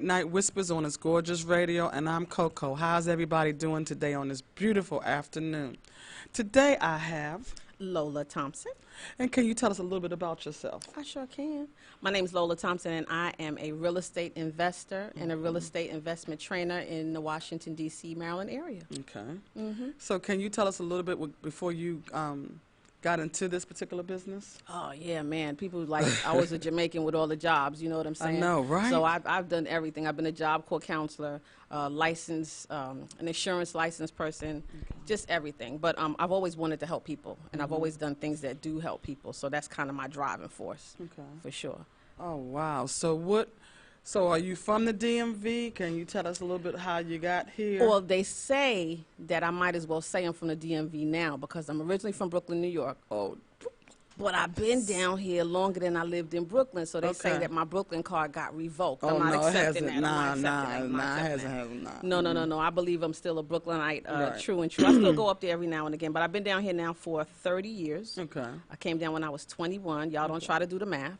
Night Whispers on this gorgeous radio, and I'm Coco. How's everybody doing today on this beautiful afternoon? Today I have Lola Thompson. And can you tell us a little bit about yourself? I sure can. My name is Lola Thompson, and I am a real estate investor and a real estate investment trainer in the Washington, D.C., Maryland area. Okay. So can you tell us a little bit before you got into this particular business? Oh, yeah, man. People like, I was a Jamaican with all the jobs, you know what I'm saying? I know, right? So I've done everything. I've been a Job Corps counselor, licensed, an insurance licensed person, just everything. But I've always wanted to help people, and I've always done things that do help people. So that's kind of my driving force, for sure. Oh, wow. So are you from the DMV? Can you tell us a little bit how you got here? Well, they say that I might as well say I'm from the DMV now because I'm originally from Brooklyn, New York. Oh, but I've been down here longer than I lived in Brooklyn, so they say that my Brooklyn card got revoked. oh I'm not no, it accepting hasn't. that. Nah, it hasn't. No. I believe I'm still a Brooklynite, true and true. I still go up there every now and again, but I've been down here now for 30 years. Okay. I came down when I was 21. Y'all don't try to do the math.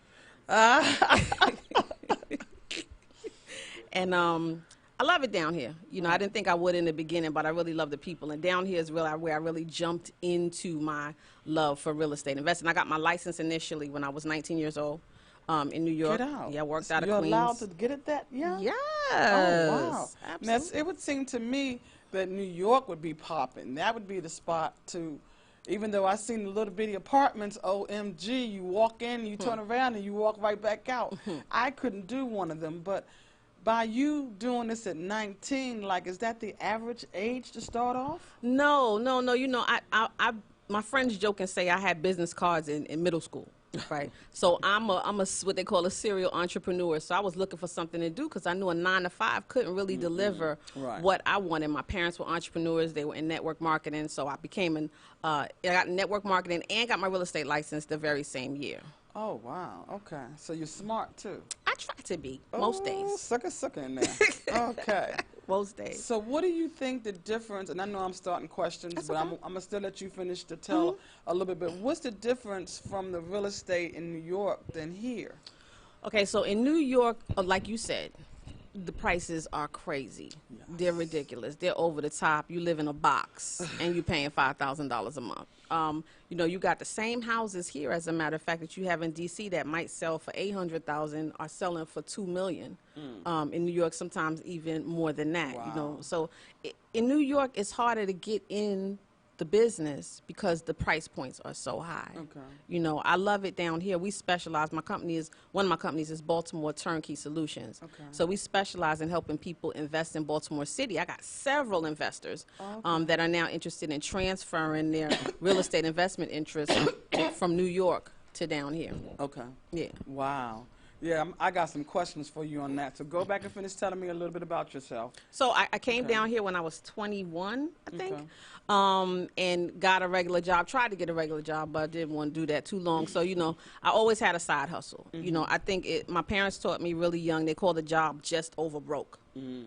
And I love it down here. You know, I didn't think I would in the beginning, but I really love the people. And down here is really where I really jumped into my love for real estate investing. I got my license initially when I was 19 years old in New York. Get out. Yeah, worked out of You're Queens. allowed to get it that young? Yes. Oh, wow. Absolutely. It would seem to me that New York would be popping. That would be the spot to, even though I seen the little bitty apartments, OMG, you walk in, you turn around, and you walk right back out. I couldn't do one of them, but by you doing this at 19, like, is that the average age to start off? No. You know, my friends joke and say I had business cards in middle school. Right. So I'm what they call a serial entrepreneur. So I was looking for something to do because I knew a 9-to-5 couldn't really deliver what I wanted. My parents were entrepreneurs. They were in network marketing. So I became I got network marketing and got my real estate license the very same year. Oh, wow. Okay. So you're smart, too. I try to be most days. Sucker in there. Okay. Most days. So what do you think the difference, and I know I'm starting questions, but I'm going to still let you finish to tell a little bit, but what's the difference from the real estate in New York than here? Okay, so in New York, like you said, the prices are crazy. Yes. They're ridiculous. They're over the top. You live in a box and you're paying $5,000 a month. You know, you got the same houses here, as a matter of fact, that you have in D.C. that might sell for $800,000 are selling for $2 million. In New York, sometimes even more than that. Wow. You know, so in New York, it's harder to get in the business because the price points are so high. Okay. You know, I love it down here. We specialize. One of my companies is Baltimore Turnkey Solutions. Okay. So we specialize in helping people invest in Baltimore City. I got several investors that are now interested in transferring their real estate investment interests from New York to down here. Okay. Yeah. Wow. Yeah, I got some questions for you on that. So go back and finish telling me a little bit about yourself. So I came down here when I was 21, I think, and got a regular job. Tried to get a regular job, but I didn't want to do that too long. So, you know, I always had a side hustle. You know, I think my parents taught me really young. They called the job just over broke.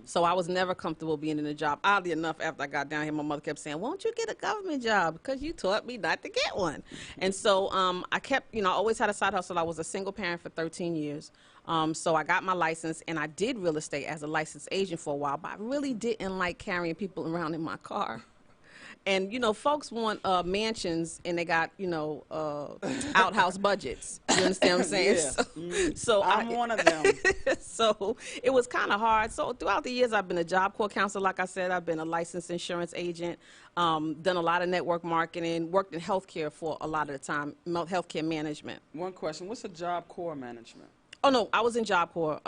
So I was never comfortable being in a job. Oddly enough, after I got down here, my mother kept saying, won't you get a government job? Because you taught me not to get one. And so I kept, you know, I always had a side hustle. I was a single parent for 13 years. So I got my license, and I did real estate as a licensed agent for a while, but I really didn't like carrying people around in my car. And, you know, folks want mansions, and they got, you know, outhouse budgets. You understand what I'm saying? Yes. So I'm one of them. So it was kind of hard. So throughout the years, I've been a Job Corps counselor. Like I said, I've been a licensed insurance agent, done a lot of network marketing, worked in healthcare for a lot of the time, healthcare management. One question. What's a Job Corps management? Oh, no, I was in Job Corps.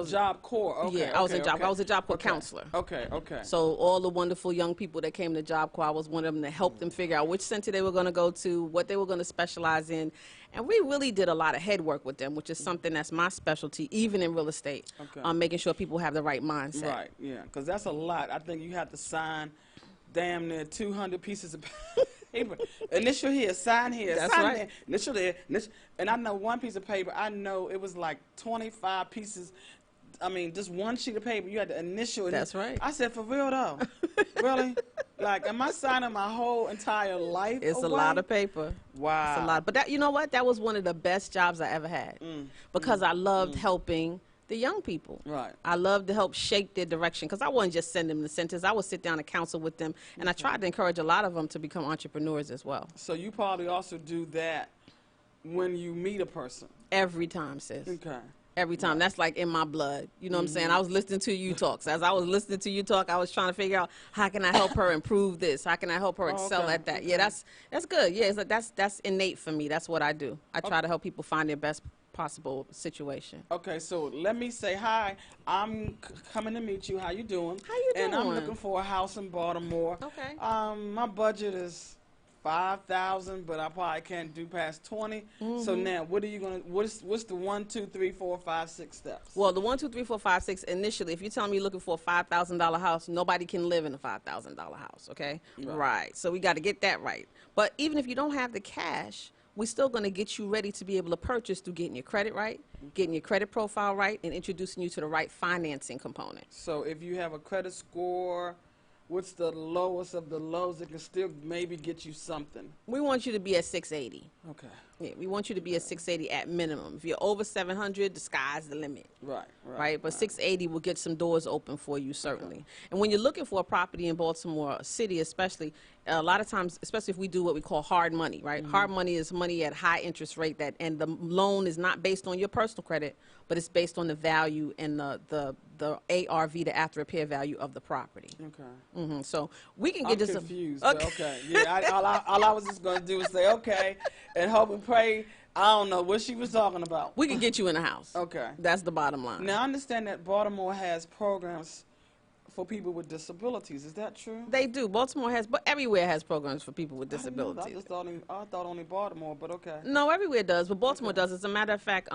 Job Corps. Okay. Yeah, I was in Job Corps. I was a Job Corps counselor. Okay. So all the wonderful young people that came to Job Corps, I was one of them to help them figure out which center they were going to go to, what they were going to specialize in. And we really did a lot of head work with them, which is something that's my specialty, even in real estate, making sure people have the right mindset. Right, yeah, because that's a lot. I think you have to sign damn near 200 pieces of paper. Initial here, sign here, That's sign right. there, initial there. And I know one piece of paper, I know it was like 25 pieces. I mean, just one sheet of paper, you had to initial it. That's right. I said, for real though? Really? Like, am I signing my whole entire life It's away? a lot of paper. Wow. It's a lot. But that, you know what? That was one of the best jobs I ever had because I loved helping The young people. Right. I love to help shape their direction because I wouldn't just send them to centers. I would sit down and counsel with them, and I tried to encourage a lot of them to become entrepreneurs as well. So you probably also do that when you meet a person. Every time, sis. Okay. Every time. Right. That's like in my blood. You know what I'm saying? I was listening to you talk. So as I was listening to you talk, I was trying to figure out how can I help her improve this? How can I help her excel at that? Okay. Yeah, that's good. Yeah, it's like that's innate for me. That's what I do. I try to help people find their best possible situation. Okay, so let me say hi. I'm coming to meet you. How you doing? How you doing? And I'm looking for a house in Baltimore. Okay. My budget is $5,000, but I probably can't do past 20. So now, what are you gonna? What's the 1, 2, 3, 4, 5, 6 steps? Well, the 1, 2, 3, 4, 5, 6 initially. If you're telling me you're looking for a $5,000 house, nobody can live in a $5,000 house. Okay. Right. So we got to get that right. But even if you don't have the cash, we're still going to get you ready to be able to purchase through getting your credit right, getting your credit profile right, and introducing you to the right financing component. So if you have a credit score, what's the lowest of the lows that can still maybe get you something? We want you to be at 680. Okay. Yeah, we want you to be at 680 at minimum. If you're over 700, the sky's the limit. Right. But 680 will get some doors open for you, certainly. Okay. And when you're looking for a property in Baltimore City, especially, a lot of times, especially if we do what we call hard money, right? Hard money is money at high interest rate and the loan is not based on your personal credit, but it's based on the value and the ARV, the after repair value of the property. Okay. So we can get just confused. Okay. Yeah. All I was just going to do was say okay, and hope and pray. I don't know what she was talking about. We can get you in a house. Okay. That's the bottom line. Now I understand that Baltimore has programs for people with disabilities. Is that true? They do. Baltimore has, but everywhere has programs for people with disabilities. I thought only Baltimore, but okay. No, everywhere does, but Baltimore does. As a matter of fact,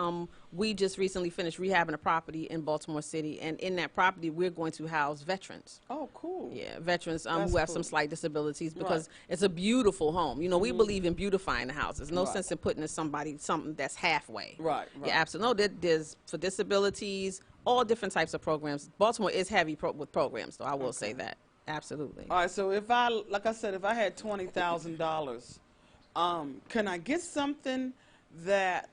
we just recently finished rehabbing a property in Baltimore City, and in that property, we're going to house veterans. Oh, cool. Yeah, veterans who have some slight disabilities because it's a beautiful home. You know, we believe in beautifying the houses. No sense in putting in something that's halfway. Right. Yeah, absolutely. No, there's for disabilities, all different types of programs. Baltimore is heavy with programs, so I will say that. Absolutely. All right, so if like I said, if I had $20,000, can I get something that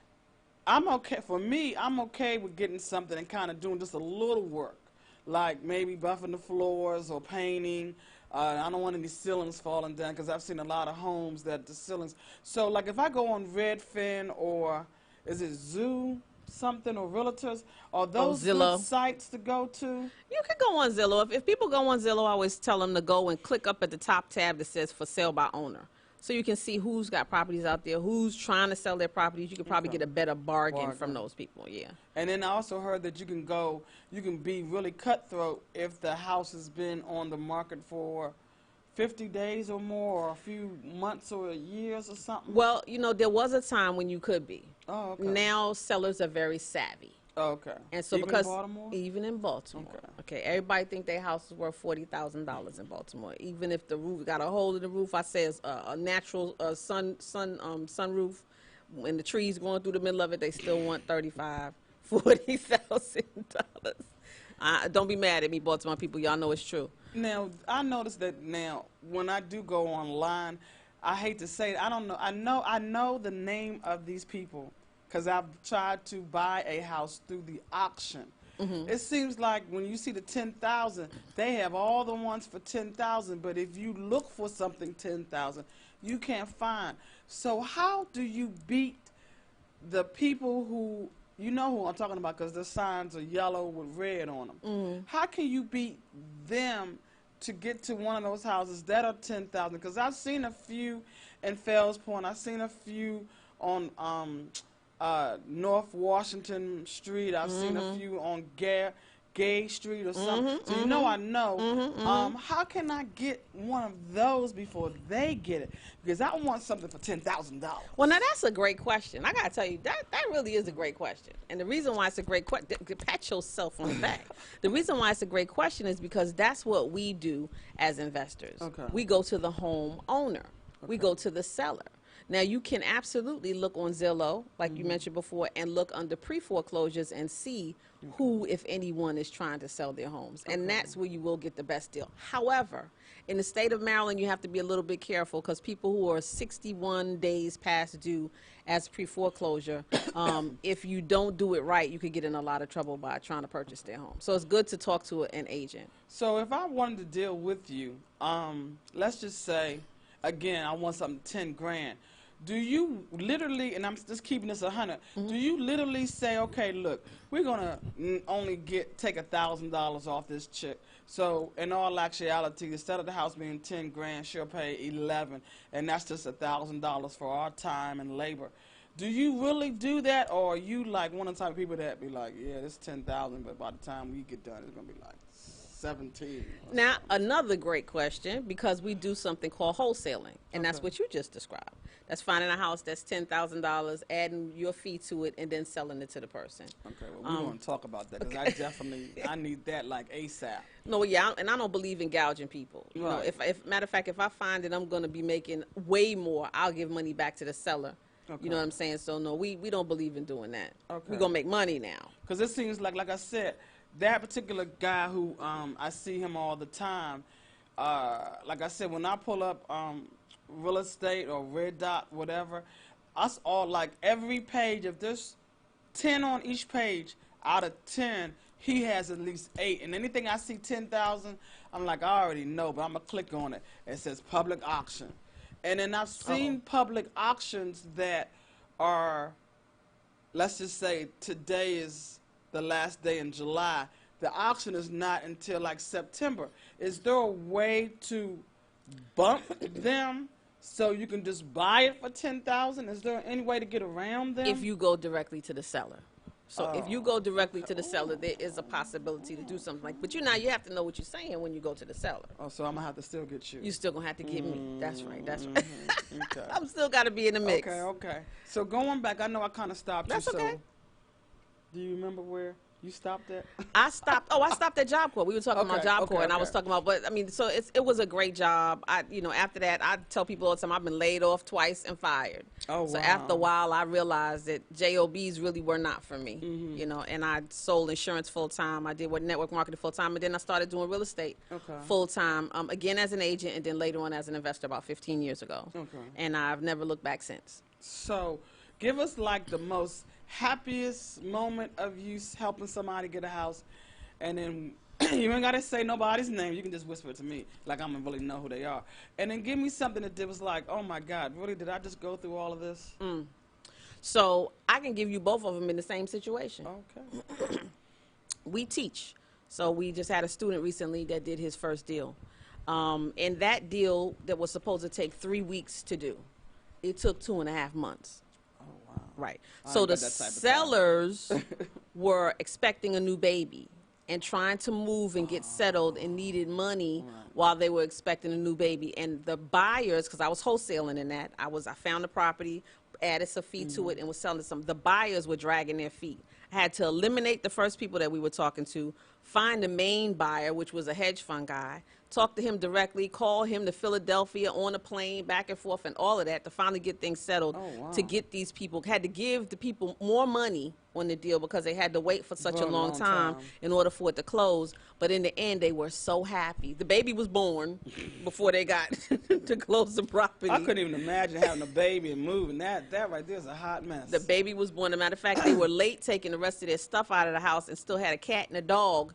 I'm okay, for me, I'm okay with getting something and kind of doing just a little work, like maybe buffing the floors or painting. I don't want any ceilings falling down because I've seen a lot of homes that the ceilings. So like if I go on Redfin or is it Zoo? Something or realtors, are those good sites to go to? You can go on Zillow. If people go on Zillow, I always tell them to go and click up at the top tab that says for sale by owner. So you can see who's got properties out there, who's trying to sell their properties. You can probably get a better bargain from those people, yeah. And then I also heard that you can be really cutthroat if the house has been on the market for 50 days or more, or a few months or years or something? Well, you know, there was a time when you could be. Oh, okay. Now sellers are very savvy. Oh, okay. And so even because in Baltimore? Even in Baltimore. Okay. Everybody think their house is worth $40,000 in Baltimore. Even if the roof got a hole in the roof, I say it's a natural sunroof. When the trees going through the middle of it, they still want $35,000, $40,000. Don't be mad at me, Baltimore people. Y'all know it's true. Now, I noticed that now when I do go online, I hate to say it, I don't know. I know the name of these people because I've tried to buy a house through the auction. It seems like when you see the 10,000, they have all the ones for 10,000. But if you look for something 10,000, you can't find. So how do you beat the people who? You know who I'm talking about because the signs are yellow with red on them. How can you beat them to get to one of those houses that are 10,000? Because I've seen a few in Fells Point. I've seen a few on North Washington Street. I've seen a few on Gay Street or something. So you know I know. How can I get one of those before they get it? Because I want something for $10,000. Well, now that's a great question. I got to tell you, that really is a great question. And the reason why it's a great question, pat yourself on the back. The reason why it's a great question is because that's what we do as investors. Okay. We go to the home owner. We go to the seller. Now, you can absolutely look on Zillow, like you mentioned before, and look under pre-foreclosures and see who, if anyone, is trying to sell their homes. And that's where you will get the best deal. However, in the state of Maryland, you have to be a little bit careful because people who are 61 days past due as pre-foreclosure, if you don't do it right, you could get in a lot of trouble by trying to purchase their home. So it's good to talk to an agent. So if I wanted to deal with you, let's just say, again, I want something 10 grand. Do you literally, and I'm just keeping this 100, do you literally say, okay, look, we're going to only take $1,000 off this chick. So in all actuality, instead of the house being 10 grand, she'll pay 11, and that's just $1,000 for our time and labor. Do you really do that, or are you like one of the type of people that be like, yeah, this 10,000, but by the time we get done, it's going to be like 17. Now, another great question, because we do something called wholesaling, and that's what you just described. That's finding a house that's $10,000, adding your fee to it, and then selling it to the person. Okay, well, we want to talk about that, because I need that like ASAP. No, yeah, and I don't believe in gouging people. You know, if matter of fact, if I find that I'm going to be making way more, I'll give money back to the seller. Okay. You know what I'm saying? So, no, we don't believe in doing that. Okay. We're going to make money now. Because it seems like I said, that particular guy who I see him all the time, like I said, when I pull up real estate or Red Dot, whatever, us all, like every page, if there's 10 on each page, out of 10, he has at least 8. And anything I see 10,000, I'm like, I already know, but I'm going to click on it. It says public auction. And then I've seen public auctions that are, let's just say today is the last day in July. The auction is not until like September. Is there a way to bump them so you can just buy it for 10,000? Is there any way to get around them? If you go directly to the seller. So if you go directly to the seller, there is a possibility to do something like. But you have to know what you're saying when you go to the seller. Oh, so I'm gonna have to still get you. You still gonna have to get me. That's right. That's right. Okay. I'm still gotta be in the mix. Okay. So going back, I know I kind of stopped That's you. okay. So do you remember where you stopped at? I stopped at Job Corps. We were talking about Job Corps, and I was talking about, but I mean, so it was a great job. After that, I tell people all the time, I've been laid off twice and fired. Oh, wow. So after a while, I realized that JOBs really were not for me, and I sold insurance full time. I did network marketing full time, and then I started doing real estate full time, again as an agent, and then later on as an investor about 15 years ago. Okay. And I've never looked back since. So give us like the most happiest moment of you helping somebody get a house, and then you ain't gotta say nobody's name. You can just whisper it to me, like I'm gonna really know who they are. And then give me something that was like, oh my God, really? Did I just go through all of this? So I can give you both of them in the same situation. Okay. We teach. So we just had a student recently that did his first deal, and that deal that was supposed to take 3 weeks to do, it took 2.5 months. Right. So the sellers were expecting a new baby and trying to move and get settled and needed money while they were expecting a new baby. And the buyers, because I was wholesaling in that, I found the property, added some fee to it, and was selling some. The buyers were dragging their feet. I had to eliminate the first people that we were talking to, find the main buyer, which was a hedge fund guy, talk to him directly, call him to Philadelphia on a plane, back and forth, and all of that to finally get things settled. To get these people, had to give the people more money on the deal because they had to wait for such a long time in order for it to close. But in the end, they were so happy. The baby was born before they got to close the property. I couldn't even imagine having a baby and moving. That right there is a hot mess. The baby was born. As a matter of fact, they were late taking the rest of their stuff out of the house and still had a cat and a dog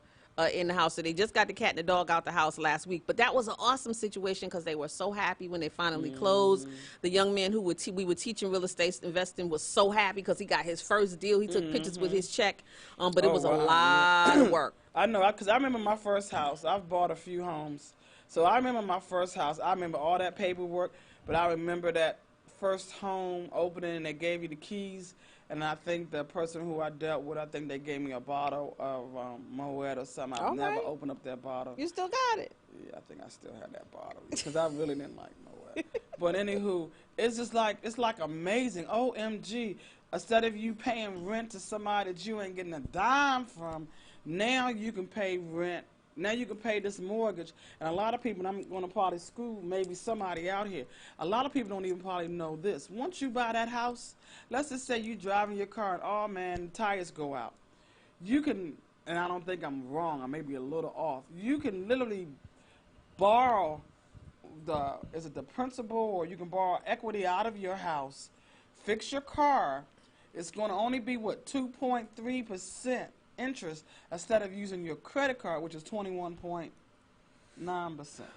in the house. So they just got the cat and the dog out the house last week. But that was an awesome situation because they were so happy when they finally closed. The young man who we were teaching real estate investing was so happy because he got his first deal. He took pictures with his check, but it was a lot of work. I know, because I remember my first house. I've bought a few homes. So I remember my first house. I remember all that paperwork, but I remember that first home opening and they gave you the keys. And I think the person who I dealt with, I think they gave me a bottle of Moet or something. I've never opened up that bottle. You still got it? Yeah, I think I still have that bottle because I really didn't like Moet. But anywho, it's just like, it's like amazing. OMG. Instead of you paying rent to somebody that you ain't getting a dime from, now you can pay rent Now you can pay this mortgage, and a lot of people, and I'm going to probably school maybe somebody out here, a lot of people don't even probably know this. Once you buy that house, let's just say you driving your car and, oh man, the tires go out. You can, and I don't think I'm wrong, I may be a little off, you can literally borrow is it the principal, or you can borrow equity out of your house, fix your car. It's going to only be, what, 2.3% interest instead of using your credit card, which is 21.9%.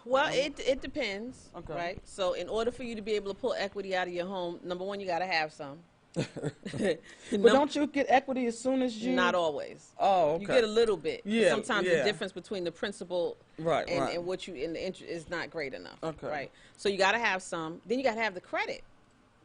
Well, it depends, Okay. right? So in order for you to be able to pull equity out of your home, number one, you got to have some. But don't you get equity as soon as you? Not always. Oh, okay. You get a little bit. Yeah. Sometimes the difference between the principal Right, and, right. and what you in the interest is not great enough. Okay. Right. So you got to have some. Then you got to have the credit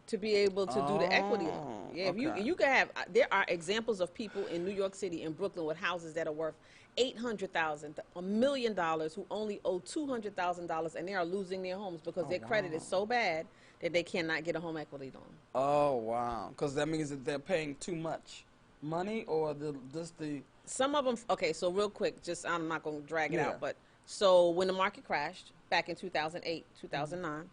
to be able to do the equity loan. Yeah. Okay. If you can have. There are examples of people in New York City and Brooklyn with houses that are worth $800,000, $1 million, who only owe $200,000, and they are losing their homes because their credit is so bad that they cannot get a home equity loan. Oh wow! Because that means that they're paying too much money, or just the. Some of them. Okay, so real quick, just I'm not going to drag it Yeah. out, but so when the market crashed back in 2008, 2009,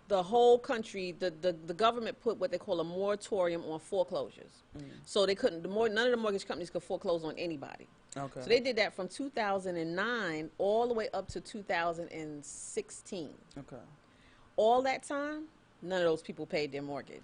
the whole country, the government put what they call a moratorium on foreclosures. So they couldn't. None of the mortgage companies could foreclose on anybody. Okay. So they did that from 2009 all the way up to 2016. Okay. All that time, none of those people paid their mortgage.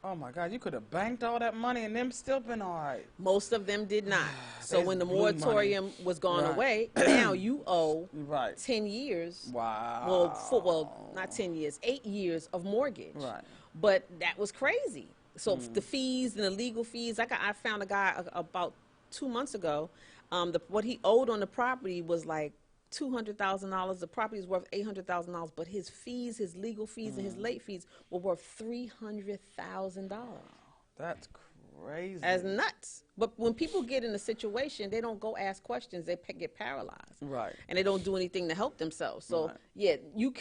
Oh my God! You could have banked all that money and them still been all right. Most of them did not. So It's when the blue moratorium was gone Right. away, now you owe Right. 10 years. Wow. Well, not 10 years, 8 years of mortgage. Right. But that was crazy. So the fees and the legal fees, I found a guy about 2 months ago. What he owed on the property was like $200,000. The property is worth $800,000, but his fees, his legal fees, and his late fees were worth $300,000. That's crazy. As nuts. But when people get in a situation, they don't go ask questions. They get paralyzed. Right. And they don't do anything to help themselves. So, Right. yeah, you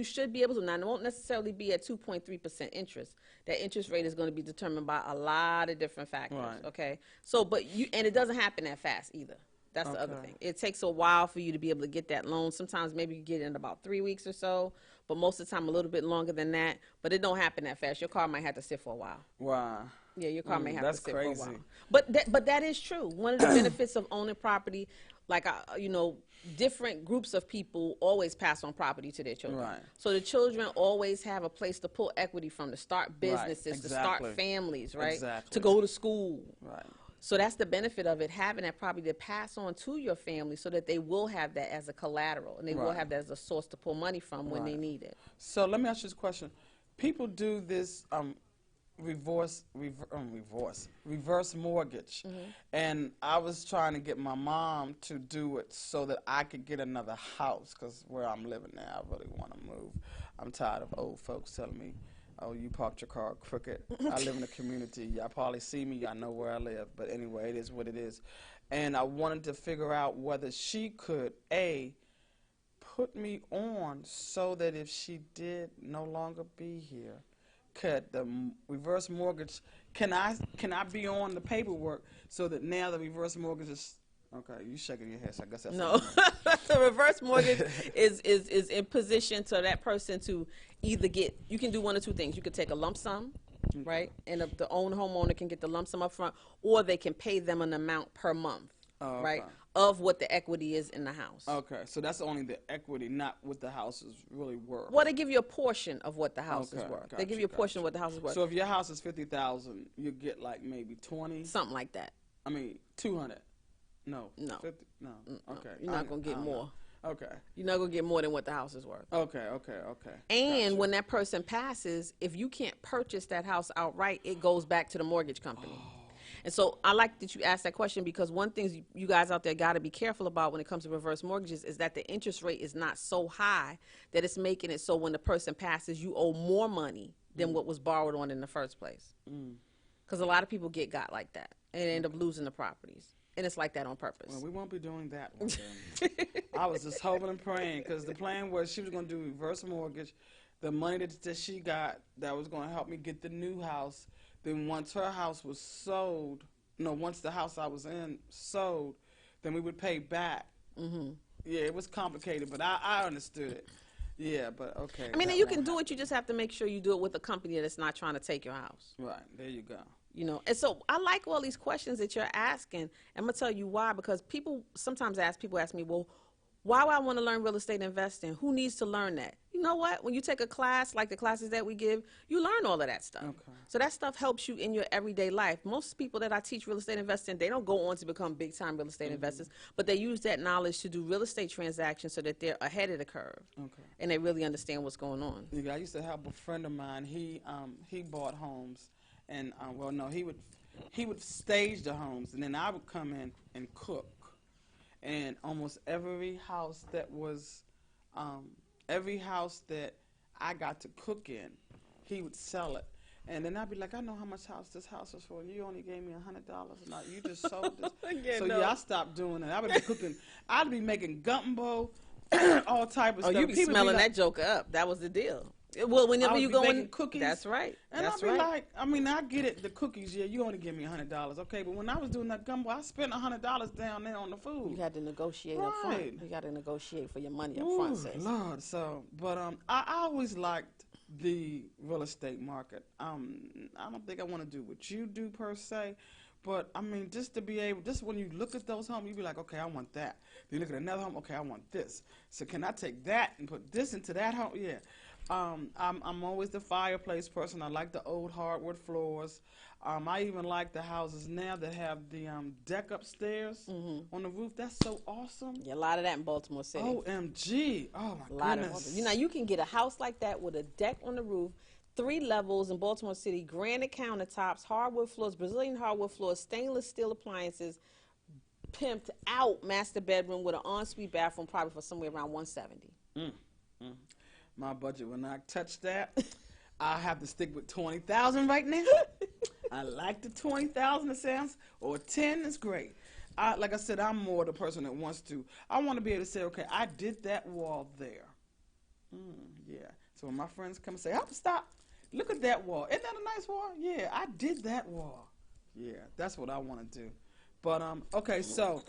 should be able to. Now, it won't necessarily be at 2.3% interest. That interest rate is going to be determined by a lot of different factors. Right. Okay. So, and it doesn't happen that fast either. That's the other Okay. thing. It takes a while for you to be able to get that loan. Sometimes maybe you get it in about 3 weeks or so, but most of the time a little bit longer than that. But it don't happen that fast. Your car might have to sit for a while. Wow. Yeah, your car may have that's to sit crazy. for a while. But that is true. One of the benefits of owning property, like different groups of people always pass on property to their children. Right. So the children always have a place to pull equity from, to start businesses, to start exactly. families, right? Exactly. To go to school. Right. So that's the benefit of it, having that property to pass on to your family so that they will have that as a collateral and they will Right. have that as a source to pull money from when they Right. need it. So let me ask you this question: people do this reverse mortgage, and I was trying to get my mom to do it so that I could get another house, because where I'm living now, I really want to move. I'm tired of old folks telling me, "Oh, you parked your car crooked." I live in a community. Y'all probably see me. Y'all know where I live. But anyway, it is what it is. And I wanted to figure out whether she could, put me on so that if she did no longer be here, could the reverse mortgage, can I be on the paperwork so that now the reverse mortgage is, okay, you shaking your head, so I guess that's No, the reverse mortgage is in position to that person to either get, you can do one or two things. You could take a lump sum, right? And the homeowner can get the lump sum up front, or they can pay them an amount per month, right? okay. Of what the equity is in the house. Okay, so that's only the equity, not what the house is really worth. Well, they give you a portion of what the house is Okay, worth. They gotcha, give you a portion gotcha. of what the house is worth. So if your house is 50,000, you get like maybe 20. Something like that. 200. No. No. 50, no. Okay. You're not going to get I don't more. know. Okay. You're not going to get more than what the house is worth. Okay. And Gotcha. when that person passes, if you can't purchase that house outright, it goes back to the mortgage company. And so I like that you asked that question, because one thing you guys out there got to be careful about when it comes to reverse mortgages is that the interest rate is not so high that it's making it so when the person passes, you owe more money than what was borrowed on in the first place. Because a lot of people got like that and end up losing the properties. And it's like that on purpose. Well, we won't be doing that one then. I was just hoping and praying, because the plan was she was going to do reverse mortgage. The money that she got that was going to help me get the new house. Then once her house was sold, once the house I was in sold, then we would pay back. Yeah, it was complicated, but I understood it. Yeah, but okay. I mean, you can do it. You just have to make sure you do it with a company that's not trying to take your house. Right, there you go. You know, and so I like all these questions that you're asking. I'm gonna tell you why, because people ask me, well, why would I want to learn real estate investing? Who needs to learn that? You know what? When you take a class like the classes that we give, you learn all of that stuff. Okay. So that stuff helps you in your everyday life. Most people that I teach real estate investing, they don't go on to become big time real estate investors, but they use that knowledge to do real estate transactions so that they're ahead of the curve. Okay. And they really understand what's going on. Yeah, I used to have a friend of mine. He bought homes, and well, no, he would stage the homes, and then I would come in and cook. And almost every house that I got to cook in, he would sell it. And then I'd be like, I know how much this house is for, and you only gave me $100. No, you just sold this. I stopped doing it. I would be cooking. I'd be making gumbo, all type of stuff. Oh, you be smelling that joke up. That was the deal. Well, whenever you go in, cookies. That's right. And I'd be like, I mean, I get it. The cookies, yeah, you only give me $100, okay? But when I was doing that gumbo, I spent $100 down there on the food. You had to negotiate up front. You got to negotiate for your money up front, sis. Lord, so, but I always liked the real estate market. I don't think I want to do what you do per se, but I mean, just to be able, just when you look at those homes, you be like, okay, I want that. Then you look at another home, okay, I want this. So can I take that and put this into that home? Yeah. I'm always the fireplace person. I like the old hardwood floors. I even like the houses now that have the deck upstairs on the roof. That's so awesome. Yeah, a lot of that in Baltimore City. OMG. Oh, my goodness. You can get a house like that with a deck on the roof, 3 levels in Baltimore City, granite countertops, hardwood floors, Brazilian hardwood floors, stainless steel appliances, pimped out master bedroom with an ensuite bathroom, probably for somewhere around $170. My budget will not touch that. I have to stick with 20,000 right now. I like the 20,000. It sounds, or 10 is great. Like I said, I'm more the person that wants to. I want to be able to say, okay, I did that wall there. Yeah. So when my friends come and say, "Oh, stop! Look at that wall. Isn't that a nice wall? Yeah, I did that wall. Yeah, that's what I want to do." But okay, so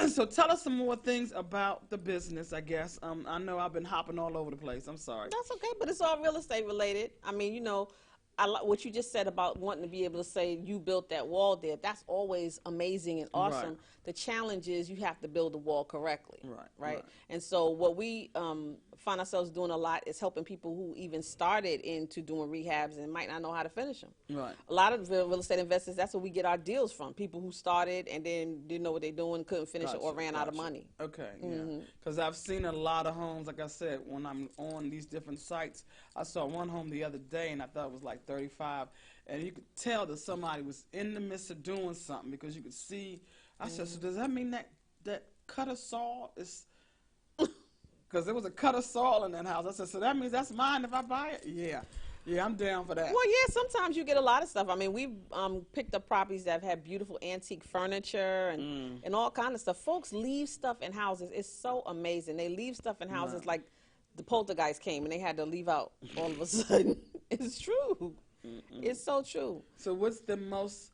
so tell us some more things about the business, I guess. I know I've been hopping all over the place. I'm sorry. That's okay, but it's all real estate related. I mean, you know, I like what you just said about wanting to be able to say you built that wall there. That's always amazing and awesome. Right. The challenge is you have to build the wall correctly. Right. And so what we find ourselves doing a lot is helping people who even started into doing rehabs and might not know how to finish them. Right. A lot of the real estate investors, that's where we get our deals from. People who started and then didn't know what they're doing, couldn't finish it, or ran out of money. Okay, yeah. Because I've seen a lot of homes, like I said, when I'm on these different sites. I saw one home the other day, and I thought it was like 35, and you could tell that somebody was in the midst of doing something because you could see. I said, so does that mean that cut of saw is... Because there was a cut of soil in that house. I said, so that means that's mine if I buy it? Yeah. Yeah, I'm down for that. Well, yeah, sometimes you get a lot of stuff. I mean, we've picked up properties that have had beautiful antique furniture and all kind of stuff. Folks leave stuff in houses. It's so amazing. They leave stuff in houses like the poltergeist came and they had to leave out all of a sudden. It's true. It's so true. So what's the most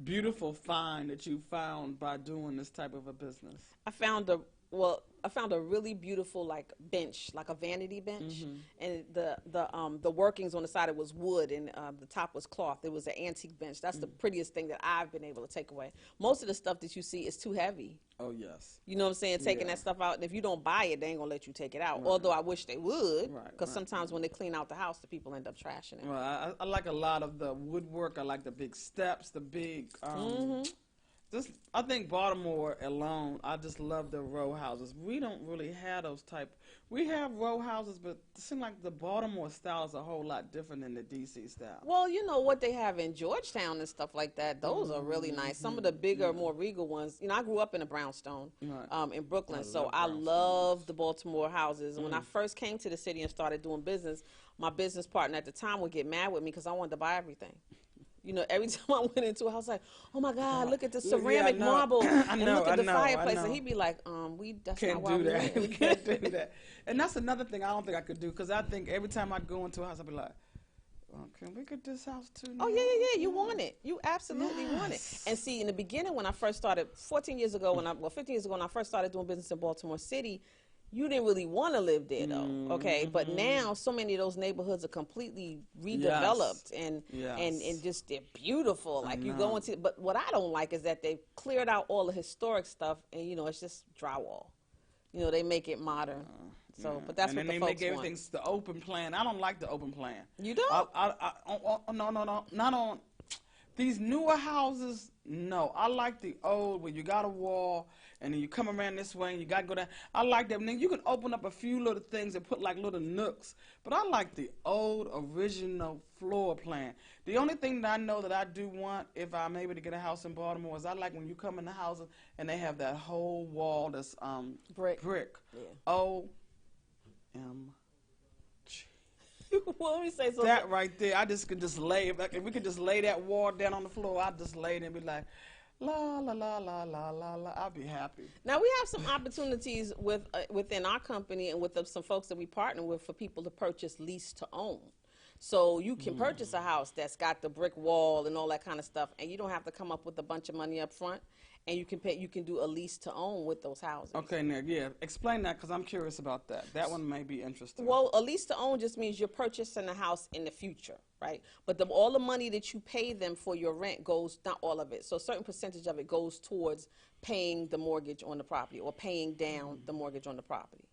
beautiful find that you found by doing this type of a business? I found a really beautiful like bench, like a vanity bench, and the workings on the side, it was wood, and the top was cloth. It was an antique bench. That's the prettiest thing that I've been able to take away. Most of the stuff that you see is too heavy. Oh yes. You know what I'm saying? Taking that stuff out, and if you don't buy it, they ain't gonna let you take it out. Although I wish they would, because sometimes when they clean out the house, the people end up trashing it. Well, I like a lot of the woodwork. I like the big steps, the big. I think Baltimore alone, I just love the row houses. We don't really have those type. We have row houses, but it seems like the Baltimore style is a whole lot different than the D.C. style. Well, you know what they have in Georgetown and stuff like that. Those are really nice. Some of the bigger, more regal ones. You know, I grew up in a brownstone in Brooklyn, so I love the Baltimore houses. When I first came to the city and started doing business, my business partner at the time would get mad with me because I wanted to buy everything. You know, every time I went into a house, like, oh my God, look at the ceramic marble, and look at the fireplace. And he'd be like, that's not why we live. We can't do that. And that's another thing I don't think I could do, because I think every time I go into a house, I'd be like, Can we get this house too? Oh, yeah. You want it. You absolutely want it. And see, in the beginning, when I first started, 14 years ago, 15 years ago, when I first started doing business in Baltimore City, you didn't really want to live there, though, okay? But now, so many of those neighborhoods are completely redeveloped, and just, they're beautiful. Like, you go into, but what I don't like is that they've cleared out all the historic stuff, and, you know, it's just drywall. You know, they make it modern. So, but that's what the folks want. And then they make everything the open plan. I don't like the open plan. You don't? No, not on these newer houses. No, I like the old where you got a wall and then you come around this way and you got to go down. I like that. And then you can open up a few little things and put like little nooks. But I like the old original floor plan. The only thing that I know that I do want if I'm able to get a house in Baltimore is I like when you come in the houses and they have that whole wall that's brick. Yeah. Well, let me say something. That right there, I just could just lay. If we could just lay that wall down on the floor, I'd just lay it and be like, la la la la la la la. I'd be happy. Now we have some opportunities within our company and with some folks that we partner with for people to purchase lease to own. So you can purchase a house that's got the brick wall and all that kind of stuff, and you don't have to come up with a bunch of money up front. And you can pay. You can do a lease to own with those houses. Okay, now, explain that because I'm curious about that. That one may be interesting. Well, a lease to own just means you're purchasing a house in the future, right? But all the money that you pay them for your rent goes, not all of it. So a certain percentage of it goes towards paying the mortgage on the property or paying down the mortgage on the property.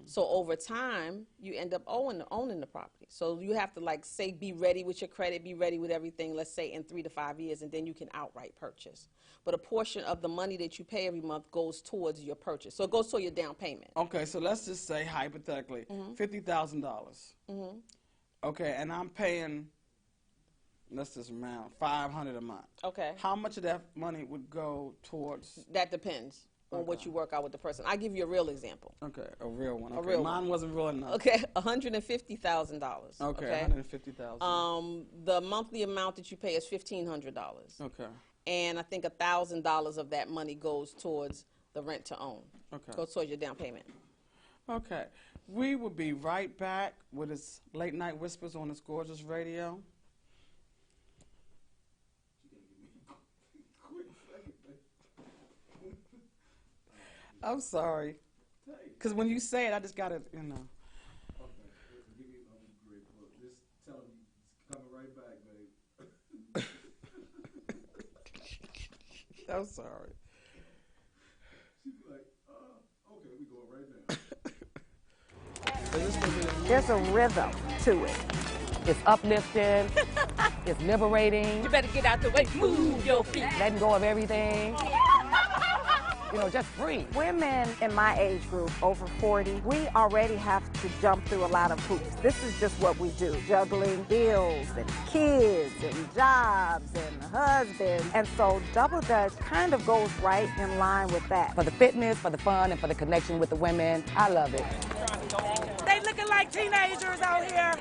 So over time, you end up owning the property. So you have to, like, say, be ready with your credit, be ready with everything, let's say in 3 to 5 years, and then you can outright purchase. But a portion of the money that you pay every month goes towards your purchase. So it goes toward your down payment. Okay, so let's just say, hypothetically, $50,000. Okay, and I'm paying, let's just round, $500 a month. Okay. How much of that money would go towards? That depends on what you work out with the person. I'll give you a real example. Okay, a real one. Okay. A real Mine wasn't real enough. Okay, $150,000. Okay, $150,000. The monthly amount that you pay is $1,500. Okay. And I think $1,000 of that money goes towards the rent to own. Okay. Goes towards your down payment. Okay. We will be right back with this Late Night Whispers on this gorgeous radio. I'm sorry. Because when you say it, I just got to, you know. Okay. Give me a great book. Just tell him he's coming right back, babe. I'm sorry. She'd be like, okay, we going right now. There's a rhythm to it. It's uplifting. It's liberating. You better get out the way. Move your feet. Letting go of everything. You know, just free. Women in my age group, over 40, we already have to jump through a lot of hoops. This is just what we do, juggling bills and kids and jobs and husbands. And so Double Dutch kind of goes right in line with that. For the fitness, for the fun, and for the connection with the women. I love it. They looking like teenagers out here.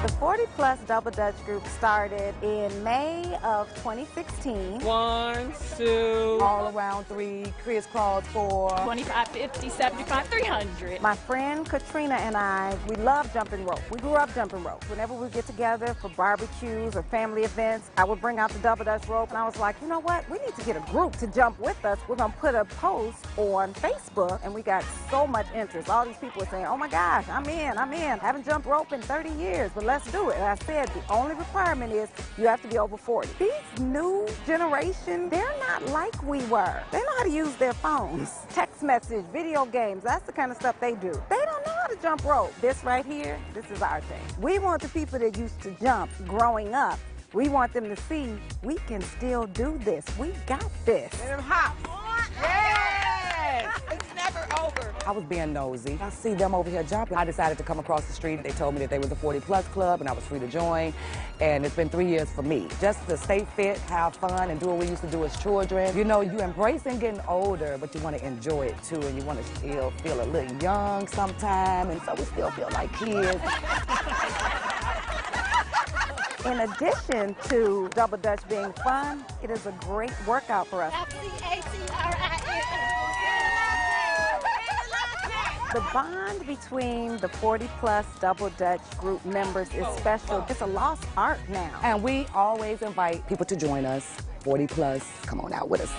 The 40 Plus Double Dutch group started in May of 2016. 1, 2, All around 3, crisscross 4. 25, 50, 75, 300. My friend Katrina and I, we love jumping rope. We grew up jumping rope. Whenever we get together for barbecues or family events, I would bring out the Double Dutch rope, and I was like, you know what? We need to get a group to jump with us. We're going to put a post on Facebook, and we got so much interest. All these people are saying, oh my gosh, I'm in. Haven't jumped rope in 30 years, but let's do it. And I said the only requirement is you have to be over 40. These new generation, they're not like we were. They know how to use their phones. Text message, video games, that's the kind of stuff they do. They don't know how to jump rope. This right here, this is our thing. We want the people that used to jump growing up, we want them to see we can still do this. We got this. Let them hop. Yes! It's never over. I was being nosy. I see them over here jumping. I decided to come across the street. They told me that they was a 40 Plus club and I was free to join. And it's been 3 years for me. Just to stay fit, have fun, and do what we used to do as children. You know, you embracing getting older, but you want to enjoy it too. And you want to still feel a little young sometime. And so we still feel like kids. In addition to Double Dutch being fun, it is a great workout for us. The bond between the 40-plus Double Dutch group members is special. It's a lost art now. And we always invite people to join us, 40 plus. Come on out with us.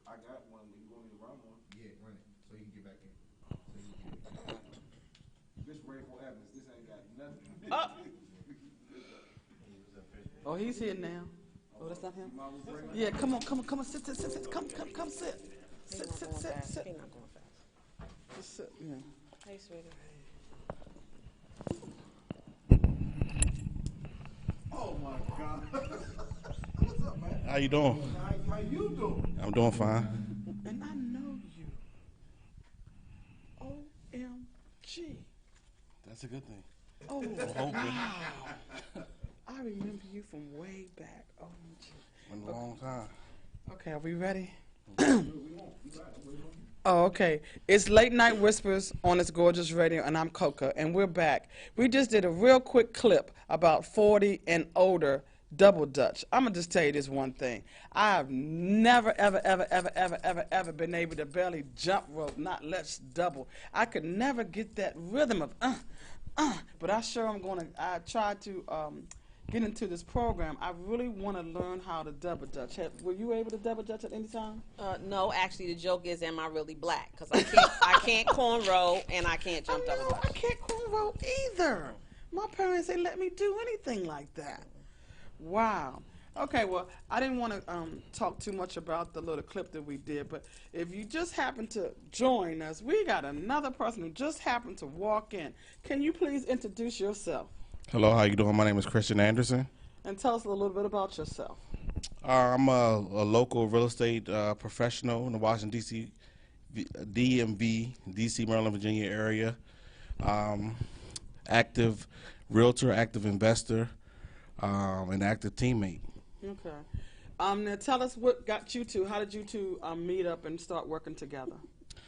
I got one. You want me to run one? Yeah, run it so you can get back in. This Rayful Evans. This ain't got nothing. Oh, he's here now. Oh, that's not him? Yeah, come on, sit, come, sit. Sit. Just sit, yeah. Hey, sweetie. Oh my God. What's up, man? How you doing? How you doing? I'm doing fine. And I know you. OMG. That's a good thing. Oh, I'm hoping. I remember you from way back. OMG. Been a long time. Okay, are we ready? Oh, okay. It's Late Night Whispers on this gorgeous radio, and I'm Coca, and we're back. We just did a real quick clip about 40 and older Double Dutch. I'm going to just tell you this one thing. I've never, ever been able to barely jump rope, not let's double. I could never get that rhythm of, but I sure am going to, I tried to get into this program. I really want to learn how to double dutch. Were you able to double dutch at any time? No, actually, the joke is, am I really black? Because I can't cornrow and I can't jump double dutch. I can't cornrow either. My parents ain't let me do anything like that. Wow. Okay, well, I didn't want to talk too much about the little clip that we did, but if you just happen to join us, we got another person who just happened to walk in. Can you please introduce yourself? Hello, how you doing? My name is Christian Anderson. And tell us a little bit about yourself. I'm a local real estate professional in the Washington, D.C., DMV, D.C., Maryland, Virginia area. Active realtor, active investor, and active teammate. Okay. Now tell us what got you to, how did you two meet up and start working together?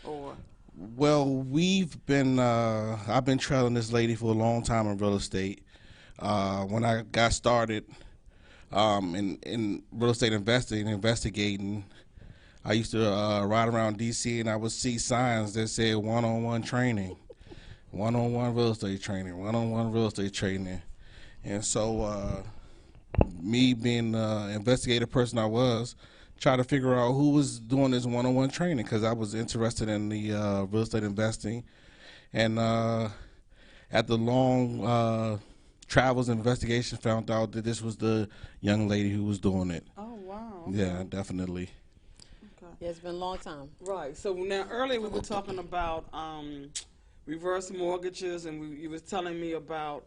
Or Well, I've been trailing this lady for a long time in real estate. When I got started in real estate investigating, I used to ride around D.C. and I would see signs that said one-on-one training, one-on-one real estate training, one-on-one real estate training. And so me being the investigative person I was, try to figure out who was doing this one-on-one training because I was interested in the real estate investing. And at the long travels and investigations, found out that this was the young lady who was doing it. oh, wow. Okay. Yeah, definitely. Okay. Yeah, it's been a long time. Right. So now earlier we were talking about reverse mortgages, and you was telling me about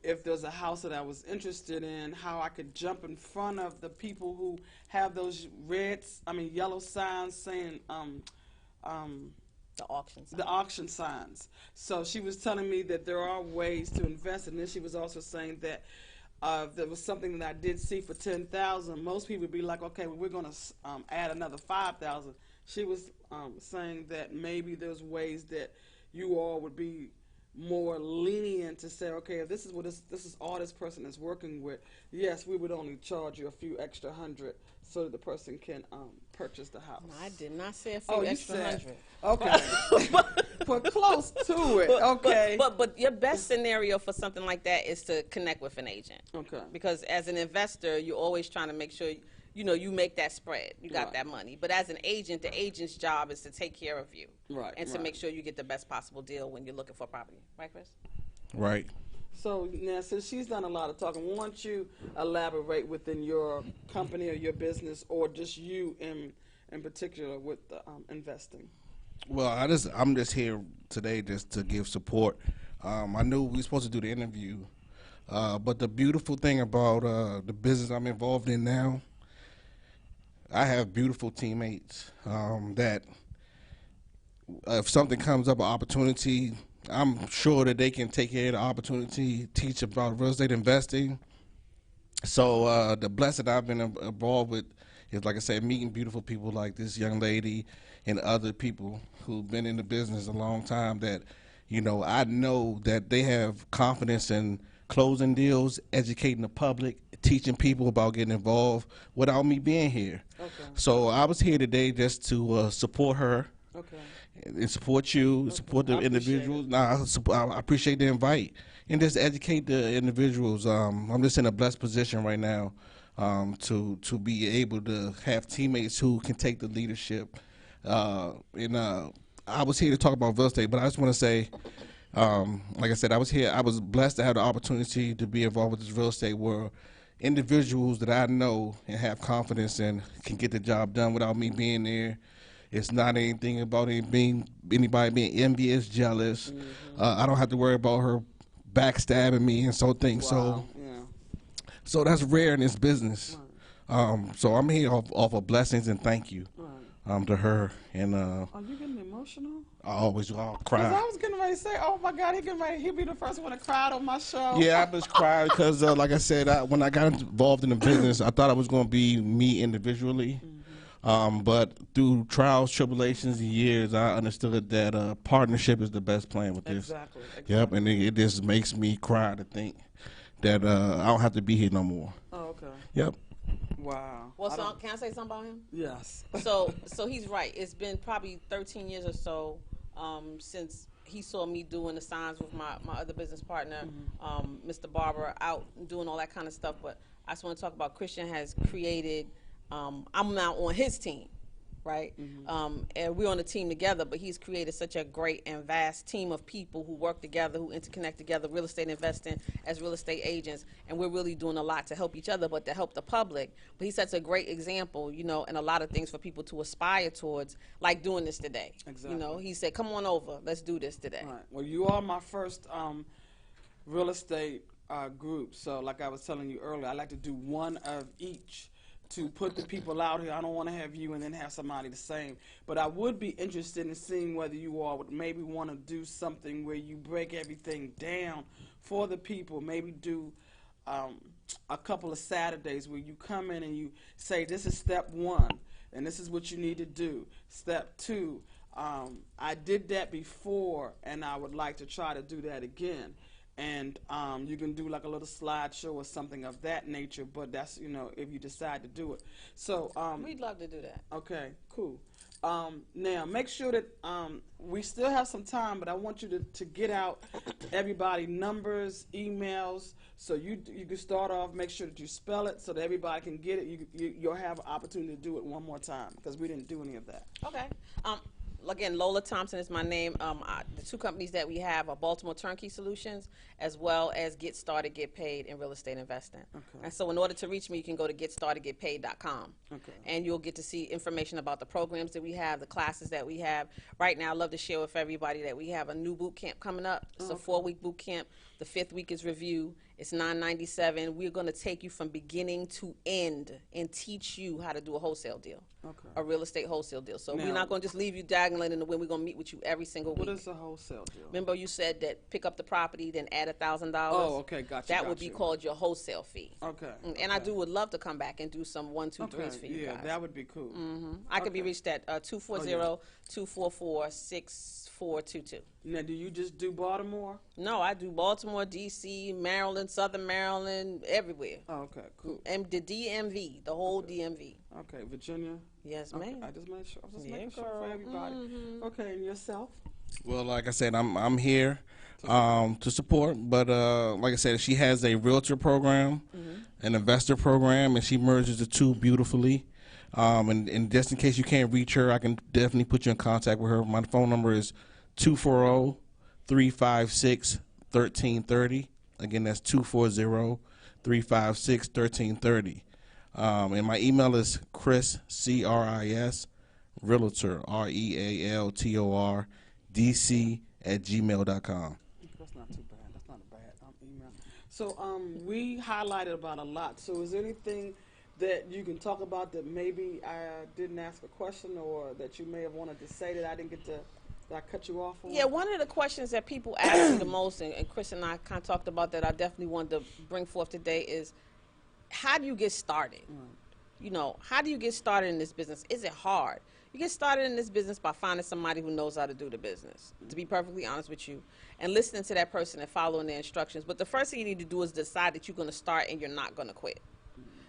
if there's a house that I was interested in, how I could jump in front of the people who have those yellow signs saying The auction sign. the auction signs. So she was telling me that there are ways to invest, and then she was also saying that if there was something that I did see for $10,000, most people would be like, okay, well, we're going to add another $5,000. She was saying that maybe there's ways that you all would be more lenient to say, okay, if this is what this is all this person is working with, yes, we would only charge you a few extra $100 so that the person can purchase the house. I did not say a few extra $100. Okay. But close to it. Okay. But your best scenario for something like that is to connect with an agent. Okay. Because as an investor, you're always trying to make sure you make that spread. You got Right. that money. But as an agent, the agent's job is to take care of you. Right, And to right. make sure you get the best possible deal when you're looking for property. Right, Chris? Right. So now, since she's done a lot of talking, why don't you elaborate within your company or your business, or just you in particular with the investing? Well, I'm just here today just to give support. I knew we were supposed to do the interview, but the beautiful thing about the business I'm involved in now, I have beautiful teammates that if something comes up, an opportunity, I'm sure that they can take care of the opportunity, teach about real estate investing. So the blessing I've been involved with is, like I said, meeting beautiful people like this young lady and other people who've been in the business a long time that, You know, I know that they have confidence in closing deals, educating the public, teaching people about getting involved without me being here. Okay. So I was here today just to support her Okay. and support you, support the I appreciate individuals. I appreciate the invite and just educate the individuals. I'm just in a blessed position right now to be able to have teammates who can take the leadership. I was here to talk about real estate, but I just want to say, like I said, I was here. I was blessed to have the opportunity to be involved with this real estate world. Individuals that I know and have confidence in can get the job done without me being there. It's not anything about anybody being envious, jealous. I don't have to worry about her backstabbing me and so things. Wow. Yeah. So that's rare in this business. So I'm here off of blessings and thank you to her. And Are you getting emotional? I'll Because I cry. was getting ready to say, oh my God, he'll be the first one to cry on my show. Yeah, I just cried because, like I said, when I got involved in the business, I thought it was going to be me individually. But through trials, tribulations, and years, I understood that partnership is the best plan with this. Exactly. Yep, and it just makes me cry to think that I don't have to be here no more. Oh, okay. Yep. Wow. Well, so can I say something about him? Yes. So he's right. It's been probably 13 years or so since he saw me doing the signs with my other business partner, Mr. Barber, out doing all that kind of stuff. But I just want to talk about Christian has created. I'm now on his team, right? And we're on the team together, but he's created such a great and vast team of people who work together, who interconnect together, real estate investing as real estate agents, and we're really doing a lot to help each other, but to help the public. But he sets a great example, you know, and a lot of things for people to aspire towards, like doing this today. Exactly. You know, he said, come on over, let's do this today. Right. Well, you are my first real estate group. So like I was telling you earlier, I like to do one of each to put the people out here. I don't want to have you and then have somebody the same. But I would be interested in seeing whether you all would maybe want to do something where you break everything down for the people. Maybe do a couple of Saturdays where you come in and you say, this is step one, and this is what you need to do. Step two, I did that before, and I would like to try to do that again. And you can do like a little slideshow or something of that nature, but that's, you know, if you decide to do it. So We'd love to do that. okay, cool. Now make sure that we still have some time, but I want you to get out everybody numbers, emails, so you can start off. Make sure that you spell it so that everybody can get it. You'll have an opportunity to do it one more time because we didn't do any of that. Okay. Again, Lola Thompson is my name. The two companies that we have are Baltimore Turnkey Solutions, as well as Get Started, Get Paid in real estate investing. Okay. And so in order to reach me, you can go to getstartedgetpaid.com. Okay. And you'll get to see information about the programs that we have, the classes that we have. Right now, I'd love to share with everybody that we have a new boot camp coming up. It's a 4-week boot camp. The 5th week is review. It's $9.97. We're going to take you from beginning to end and teach you how to do a wholesale deal, a real estate wholesale deal. So we're Now- not going to just leave you dangling in the wind. We're going to meet with you every single week. What is a wholesale deal? Remember you said that pick up the property, then add $1,000? Oh, okay, gotcha. That would be called your whole-sale fee. Okay. And I would love to come back and do some 1, 2, 3s for you yeah, guys. that would be cool. I could be reached at 240-244-6422. Now, do you just do Baltimore? No, I do Baltimore, D.C., Maryland, Southern Maryland, everywhere. Oh, okay, cool. And the DMV, the whole DMV. Okay, Virginia. Yes, Okay, ma'am. I just made sure. I was just Yeah, making sure girl. for everybody. Okay, and yourself? Well, like I said, I'm here to support, but like I said, she has a realtor program, an investor program, and she merges the two beautifully. And just in case you can't reach her, I can definitely put you in contact with her. My phone number is 240-356-1330. Again, that's 240-356-1330. And my email is Chris, C-R-I-S, Realtor, R-E-A-L-T-O-R, DC @gmail.com. That's not too bad. That's not a bad email. So we highlighted about a lot. So is there anything that you can talk about that maybe I didn't ask a question or that you may have wanted to say that I didn't get to, that I cut you off on? Yeah, one of the questions that people ask me the most, and Chris and I kind of talked about that I definitely wanted to bring forth today is, how do you get started? You know, how do you get started in this business? Is it hard? You get started in this business by finding somebody who knows how to do the business, to be perfectly honest with you, and listening to that person and following their instructions. But the first thing you need to do is decide that you're going to start and you're not going to quit.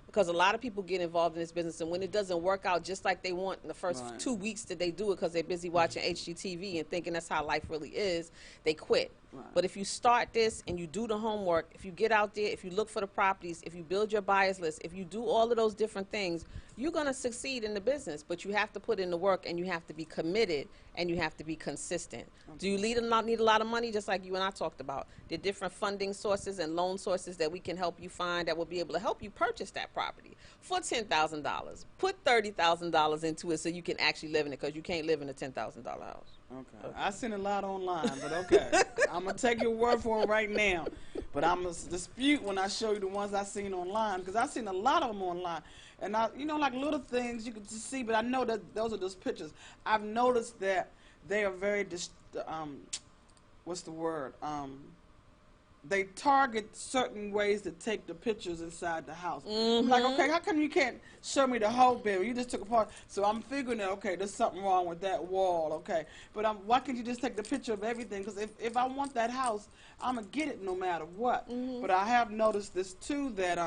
Because a lot of people get involved in this business, and when it doesn't work out just like they want in the first 2 weeks that they do it because they're busy watching HGTV and thinking that's how life really is, they quit. But if you start this and you do the homework, if you get out there, if you look for the properties, if you build your buyers list, if you do all of those different things, you're going to succeed in the business. But you have to put in the work, and you have to be committed, and you have to be consistent. Do you need a lot of money, just like you and I talked about? There are different funding sources and loan sources that we can help you find that will be able to help you purchase that property for $10,000. Put $30,000 into it so you can actually live in it, because you can't live in a $10,000 house. Okay. I seen a lot online, but okay. I'm going to take your word for it right now. But I'm going to dispute when I show you the ones I seen online, because I seen a lot of them online. And, you know, like little things you could just see, but I know that those are just pictures. I've noticed that they are very, what's the word? They target certain ways to take the pictures inside the house. I'm like, okay, how come you can't show me the whole building? You just took a part. So I'm figuring that, okay, there's something wrong with that wall, okay. But why can't you just take the picture of everything? Because if I want that house, I'm going to get it no matter what. But I have noticed this, too, that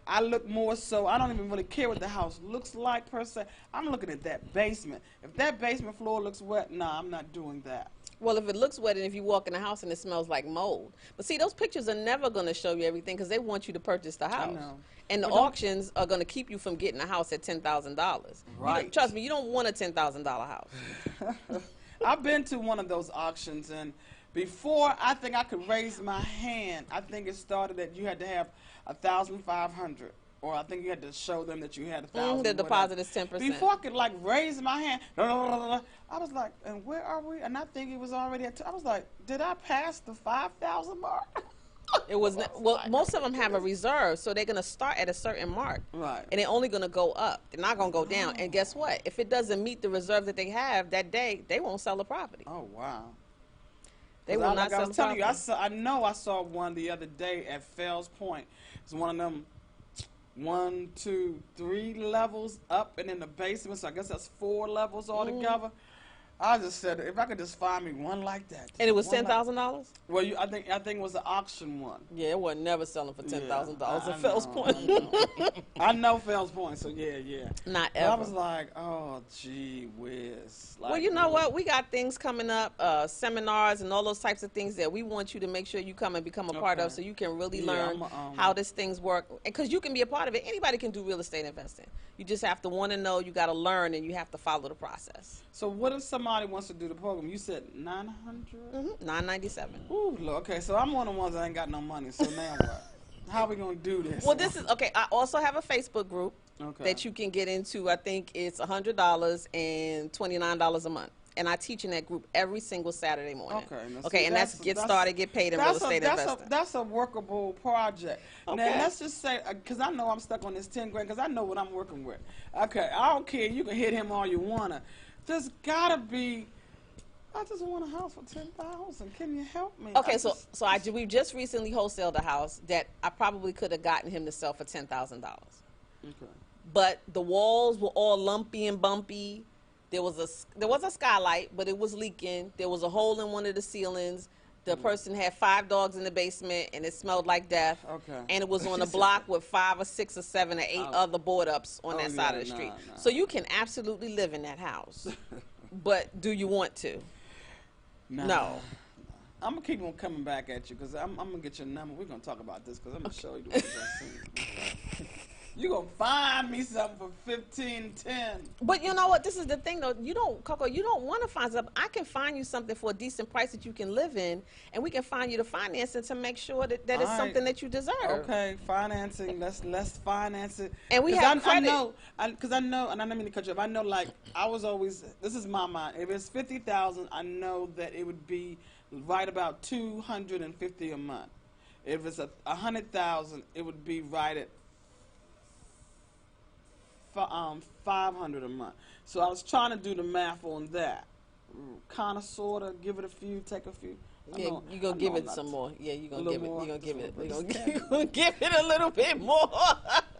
I look more so, I don't even really care what the house looks like, per se. I'm looking at that basement. If that basement floor looks wet, nah, I'm not doing that. Well, if it looks wet and if you walk in the house and it smells like mold. But see, those pictures are never going to show you everything because they want you to purchase the house. I know. And the auctions are going to keep you from getting a house at $10,000. Right. Trust me, you don't want a $10,000 house. I've been to one of those auctions, and before I think I could raise my hand, I think it started that you had to have 1,500. Or I think you had to show them that you had 1,000. The deposit is 10%. Before I could like raise my hand, I was like, and where are we? And I think it was already at. I was like, did I pass the 5,000 mark? It was well. Most of them have a reserve, so they're gonna start at a certain mark, right? And they're only gonna go up. They're not gonna go down. And guess what? If it doesn't meet the reserve that they have that day, they won't sell the property. Oh wow! They will not sell the property. I was telling you, I know I saw one the other day at Fells Point. It's one of them. 1, 2, 3 levels up and in the basement, so I guess that's 4 levels altogether. I just said, if I could just find me one like that. And it was $10,000? Well, I think it was an auction one. Yeah, it wasn't never selling for $10,000 at I Fells know, Point. I know Fells Point, so yeah. Not But ever. I was like, oh, gee whiz. Like, well, you know what? We got things coming up, seminars and all those types of things that we want you to make sure you come and become a part of so you can really learn how these things work. Because you can be a part of it. Anybody can do real estate investing. You just have to want to know, you got to learn, and you have to follow the process. So what if somebody wants to do the program? You said 900? $997. Ooh, look, okay, so I'm one of the ones that ain't got no money, so now what? How are we going to do this? Well, this is, okay, I also have a Facebook group that you can get into. I think it's $100 and $29 a month. And I teach in that group every single Saturday morning. Okay, and that's Get Started, Get Paid in Real Estate Investing. That's a workable project. Okay. Now, let's just say, because I know I'm stuck on this 10 grand, because I know what I'm working with. Okay, I don't care. You can hit him all you want to. There's got to be, I just want a house for $10,000. Can you help me? Okay, we just recently wholesaled a house that I probably could have gotten him to sell for $10,000. Okay. But the walls were all lumpy and bumpy. There was a skylight, but it was leaking. There was a hole in one of the ceilings. The person had 5 dogs in the basement, and it smelled like death. Okay. And it was on a block with 5 or 6 or 7 or 8 other board ups on that side of the street. So you can absolutely live in that house. But do you want to? No. I'm going to keep on coming back at you because I'm going to get your number. We're going to talk about this because I'm going to show you the ones I've seen. You're going to find me something for 1510. But you know what? This is the thing, though. Coco, you don't want to find something. I can find you something for a decent price that you can live in, and we can find you the financing to make sure that it's something that you deserve. Okay, financing. Let's finance it. And we have credit. Because I know, and I don't mean to cut you off. I know, like, I was always, this is my mind. If it's 50,000, I know that it would be right about 250 a month. If it's 100,000, it would be right at 500 a month. So I was trying to do the math on that. Kind of, sort of, give it a few, take a few. Yeah, know- you gonna I give know it I'm some not- more. Yeah, you a gonna little give it. more? You gonna give it. Just a You little gonna, bit. you gonna give it a little bit more.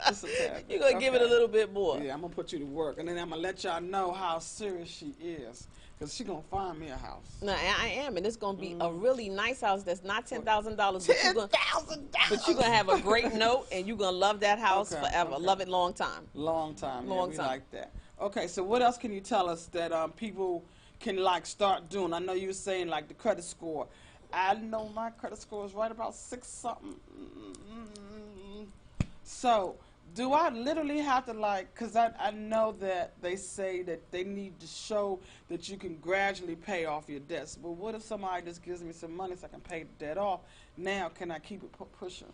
Just a tad You bit. gonna give it a Okay. little bit more. Yeah, I'm gonna put you to work, and then I'm gonna let y'all know how serious she is, cause she gonna find me a house. No, I am, and it's gonna be a really nice house. That's not $10,000, but you're gonna, but you're gonna have a great note, and you're gonna love that house Okay, forever. okay. Love it long time. Long time. Long Yeah, we time. like that. Okay, so what else can you tell us that people can like start doing? I know you were saying like the credit score. I know my credit score is right about 6 something. So do I literally have to like, because I know that they say that they need to show that you can gradually pay off your debts. But what if somebody just gives me some money so I can pay the debt off? Now can I keep it pushing?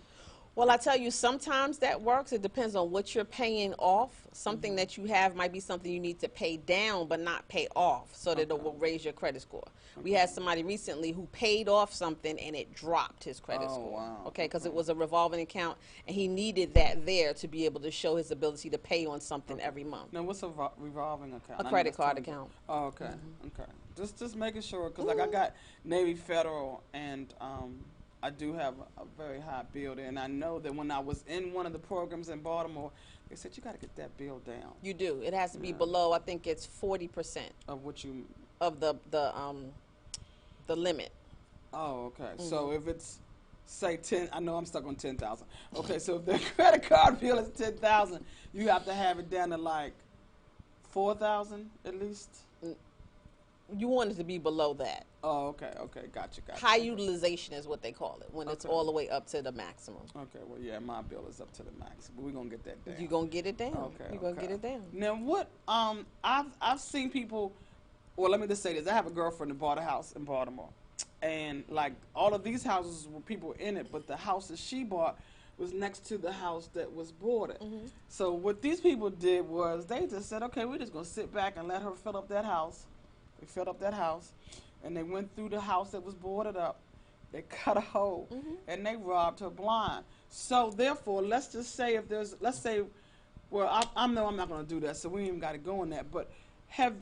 Well, I tell you, sometimes that works. It depends on what you're paying off. Something that you have might be something you need to pay down but not pay off so that it will raise your credit score. We had somebody recently who paid off something and it dropped his credit Oh, score. wow. Okay, because it was a revolving account and he needed that there to be able to show his ability to pay on something every month. Now, what's a revolving account? A I know credit that's card totally- account. Oh, okay, okay. Just making sure, because like I got Navy Federal, and I do have a very high bill there, and I know that when I was in one of the programs in Baltimore, they said you got to get that bill down You do. It has to be below, I think it's 40% of what you. of the limit. Oh, okay. So if it's say 10, I know I'm stuck on 10,000. Okay, so if the credit card bill is 10,000, you have to have it down to like 4,000 at least. You want it to be below that. Oh, okay, gotcha. High Okay. utilization is what they call it, when it's Okay. all the way up to the maximum. Okay, well, yeah, my bill is up to the max, but we're gonna get that down. You're going to get it down. Okay, You're going to okay. get it down. Now, what I've seen people. Well, let me just say this: I have a girlfriend that bought a house in Baltimore, and like all of these houses were people in it, but the house that she bought was next to the house that was boarded. So what these people did was they just said, okay, we're just gonna sit back and let her fill up that house. They filled up that house, and they went through the house that was boarded up. They cut a hole, and they robbed her blind. So therefore, let's just say if there's, let's say, well, I know I'm not going to do that, so we ain't even got to go on that. But have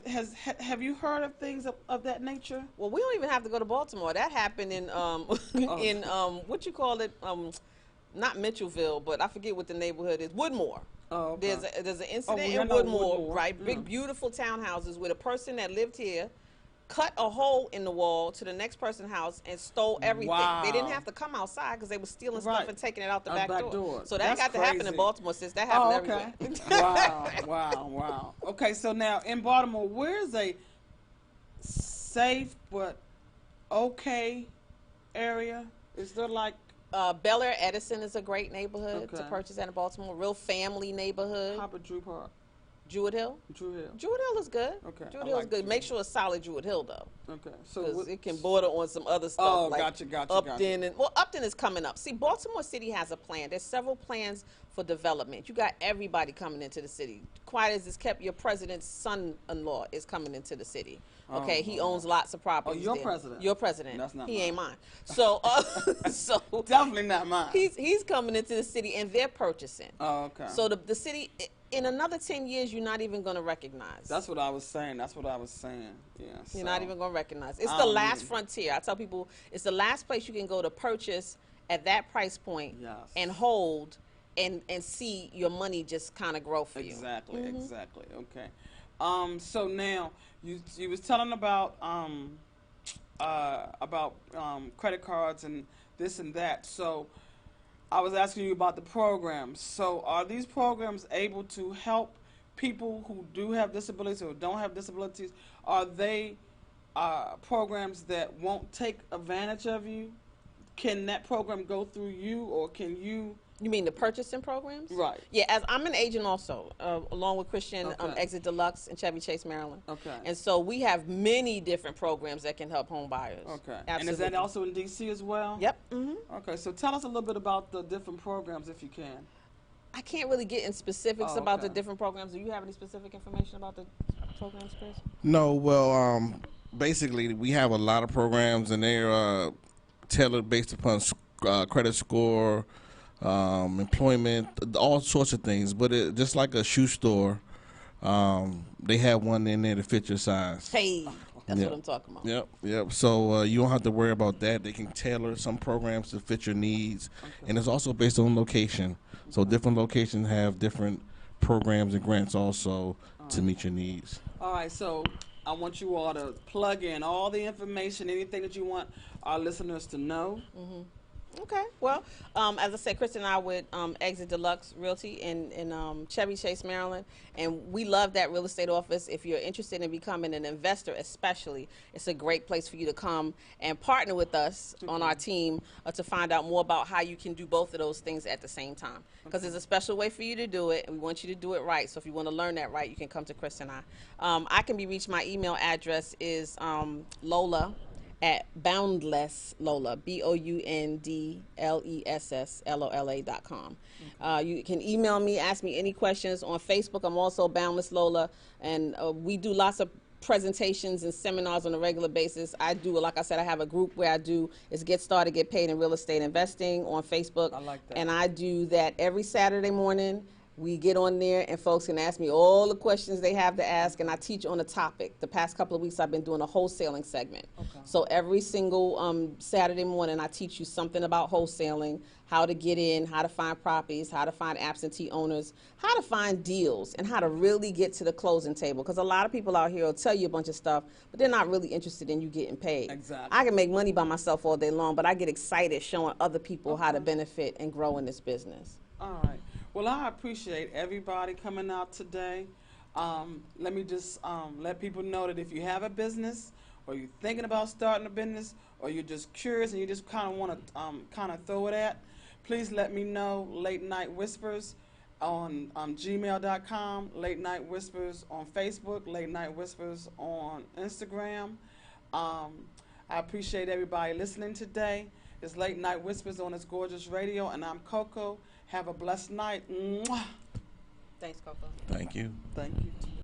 you heard of things of that nature? Well, we don't even have to go to Baltimore. That happened in in what you call it, not Mitchellville, but I forget what the neighborhood is. Woodmore. Oh, okay. There's an incident well, I in know Woodmore, Woodmore. right? Yeah. Big beautiful townhouses with a person that lived here cut a hole in the wall to the next person's house and stole everything. They didn't Wow. have to come outside because they were stealing Right. stuff and taking it out the Out back, back door. So that That's got to happen in crazy. Baltimore, sis. That happened Oh, okay. everywhere. Wow. Okay, so now in Baltimore, where's a safe but okay area? Is there like Bel Air Edison is a great neighborhood to Okay. purchase at in Baltimore. Real family neighborhood. Papa Drew Park, Jewett Hill. Drew Hill? Jewett Hill is good. Okay, Jewett I Hill is like good. Jewett Make Hill. sure it's solid Jewett Hill though, Okay, so because what, it can border on some other stuff. Oh, like gotcha. Upton and Upton is coming up. See, Baltimore City has a plan. There's several plans for development. You got everybody coming into the city. Quiet as it's kept, your president's son-in-law is coming into the city. Okay, he owns lots of properties. your there. president? Your president. That's not he mine. ain't mine. So, so definitely not mine. he's coming into the city and they're purchasing. Oh, okay. So the city, in another 10 years, you're not even going to recognize. That's what I was saying. Yeah. You're not even going to recognize. It's I the don't last even- frontier. I tell people it's the last place you can go to purchase at that price point Yes. and hold and see your money just kind of grow for you. Exactly. Okay. So now you was telling about credit cards and this and that. So I was asking you about the programs. So are these programs able to help people who do have disabilities or don't have disabilities? Are they programs that won't take advantage of you? Can that program go through you, or can you? You mean the purchasing programs? Right. Yeah, as I'm an agent also, along with Christian Okay. Exit Deluxe in Chevy Chase, Maryland. Okay. And so we have many different programs that can help home buyers. Okay. Absolutely. And is that also in D.C. as well? Yep. Hmm. Okay, so tell us a little bit about the different programs, if you can. I can't really get in specifics Oh, about the okay. different programs. Do you have any specific information about the programs, Chris? No, well, basically, we have a lot of programs, and they're tailored based upon credit score, employment, all sorts of things. But just like a shoe store, they have one in there to fit your size. Hey, That's Yep. what I'm talking about. Yep. So you don't have to worry about that. They can tailor some programs to fit your needs, and it's also based on location. So different locations have different programs and grants also to meet your needs. All right, so I want you all to plug in all the information, anything that you want our listeners to know. Okay. Well, as I said, Kristen and I with Exit Deluxe Realty in Chevy Chase, Maryland, and we love that real estate office. If you're interested in becoming an investor, especially, it's a great place for you to come and partner with us on our team to find out more about how you can do both of those things at the same time. Because there's a special way for you to do it, and we want you to do it right. So if you want to learn that right, you can come to Kristen and I. I can be reached. My email address is Lola at Boundless Lola, BOUNDLESSLOLA.com. You can email me, ask me any questions. On Facebook, I'm also Boundless Lola, and we do lots of presentations and seminars on a regular basis. I do, like I said, I have a group where I do is Get Started, Get Paid in Real Estate Investing on Facebook. I like that. And I do that every Saturday morning. We get on there and folks can ask me all the questions they have to ask, and I teach on a topic. The past couple of weeks I've been doing a wholesaling segment. So every single Saturday morning I teach you something about wholesaling, how to get in, how to find properties, how to find absentee owners, how to find deals, and how to really get to the closing table. Because a lot of people out here will tell you a bunch of stuff, but they're not really interested in you getting paid. Exactly. I can make money by myself all day long, but I get excited showing other people how to benefit and grow in this business. All right. Well, I appreciate everybody coming out today. Let me just let people know that if you have a business, or you're thinking about starting a business, or you're just curious and you just kind of want to kind of throw it at, please let me know. Late Night Whispers on gmail.com, Late Night Whispers on Facebook, Late Night Whispers on Instagram. I appreciate everybody listening today. It's Late Night Whispers on this gorgeous radio, and I'm Coco. Have a blessed night. Mwah. Thanks, Coco. Thank you. Thank you.